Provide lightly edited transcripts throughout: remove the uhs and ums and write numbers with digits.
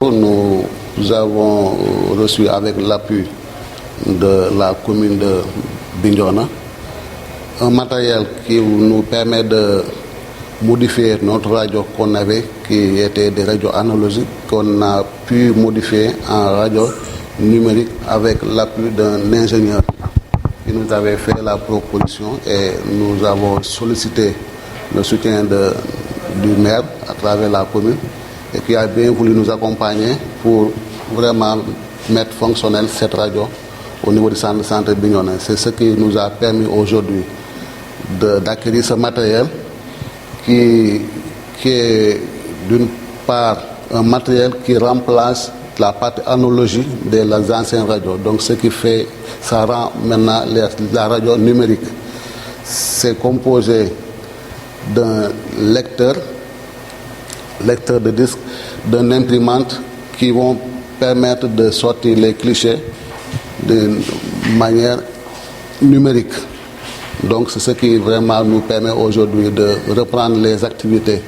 Nous avons reçu avec l'appui de la commune de Bignona un matériel qui nous permet de modifier notre radio qu'on avait, qui était des radios analogiques, qu'on a pu modifier en radio numérique avec l'appui d'un ingénieur qui nous avait fait la proposition, et nous avons sollicité le soutien du maire à travers la commune, et qui a bien voulu nous accompagner pour vraiment mettre fonctionnelle cette radio au niveau du centre Bignona. C'est ce qui nous a permis aujourd'hui d'acquérir ce matériel qui est d'une part un matériel qui remplace la partie analogique des anciennes radios. Donc ce qui fait, ça rend maintenant la radio numérique. C'est composé d'un lecteur de disque, d'une imprimante qui vont permettre de sortir les clichés d'une manière numérique. Donc c'est ce qui vraiment nous permet aujourd'hui de reprendre les activités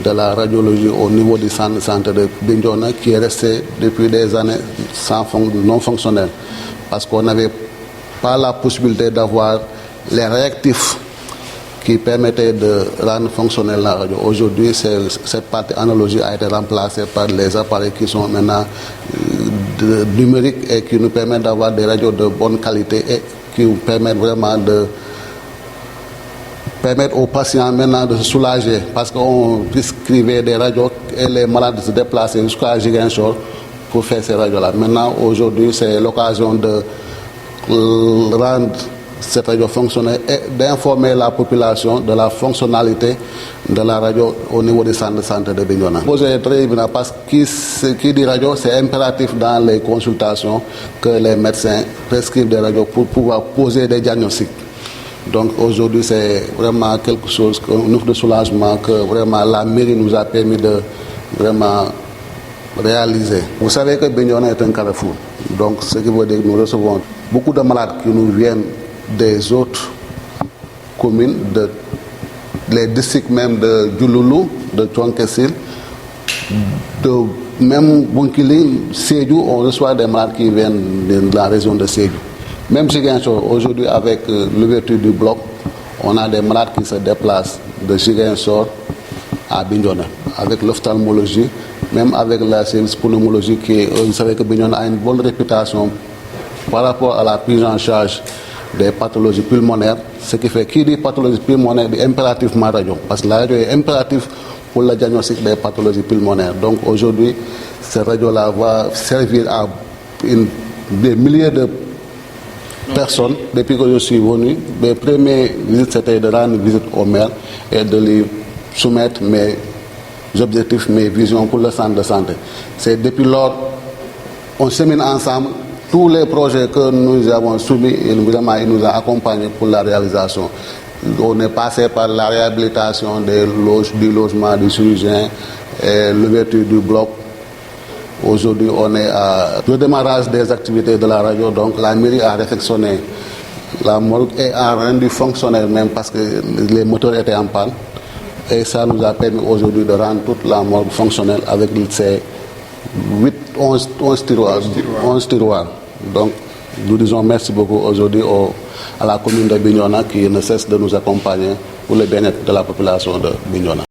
de la radiologie au niveau du centre de Bignona, qui est resté depuis des années non fonctionnel, parce qu'on n'avait pas la possibilité d'avoir les réactifs qui permettaient de rendre fonctionnelle la radio. Aujourd'hui, cette partie analogique a été remplacée par les appareils qui sont maintenant numériques et qui nous permettent d'avoir des radios de bonne qualité et qui nous permettent vraiment de permettre aux patients maintenant de se soulager, parce qu'on prescrivait des radios et les malades se déplaçaient jusqu'à Ziguinchor pour faire ces radios-là. Maintenant, aujourd'hui, c'est l'occasion de rendre cette radio fonctionnelle et d'informer la population de la fonctionnalité de la radio au niveau du centre de Bignona. Le projet est très évident parce que qui dit radio, c'est impératif dans les consultations que les médecins prescrivent des radios pour pouvoir poser des diagnostics. Donc aujourd'hui, c'est vraiment quelque chose, un offre de soulagement que vraiment la mairie nous a permis de vraiment réaliser. Vous savez que Bignona est un carrefour. Donc ce qui veut dire que nous recevons beaucoup de malades qui nous viennent des autres communes, les districts même de Djouloulou, de Tchonkessil, de même Bonkili, Sédhiou, on reçoit des malades qui viennent de la région de Sédhiou. Même Ziguinchor, aujourd'hui avec l'ouverture du bloc, on a des malades qui se déplacent de Ziguinchor à Bignona, avec l'ophtalmologie, même avec la service pneumologie, vous savez que Bignona a une bonne réputation par rapport à la prise en charge des pathologies pulmonaires, ce qui fait qui dit pathologie pulmonaire dit impérativement radio, parce que la radio est impérative pour le diagnostic des pathologies pulmonaires. Donc aujourd'hui, cette radio-là va servir à des milliers de personnes. Depuis que je suis venu, mes premières visites, c'était de rendre visite au maire et de lui soumettre mes objectifs, mes visions pour le centre de santé. C'est depuis lors, on chemine ensemble. Tous les projets que nous avons soumis, il nous a accompagnés pour la réalisation. On est passé par la réhabilitation du logement du chirurgien et l'ouverture du bloc. Aujourd'hui, on est à le démarrage des activités de la radio. Donc la mairie a réfectionné la morgue et a rendu fonctionnel même parce que les moteurs étaient en panne. Et ça nous a permis aujourd'hui de rendre toute la morgue fonctionnelle avec ces 11 tiroirs. Donc, nous disons merci beaucoup aujourd'hui à la commune de Bignona qui ne cesse de nous accompagner pour le bien-être de la population de Bignona.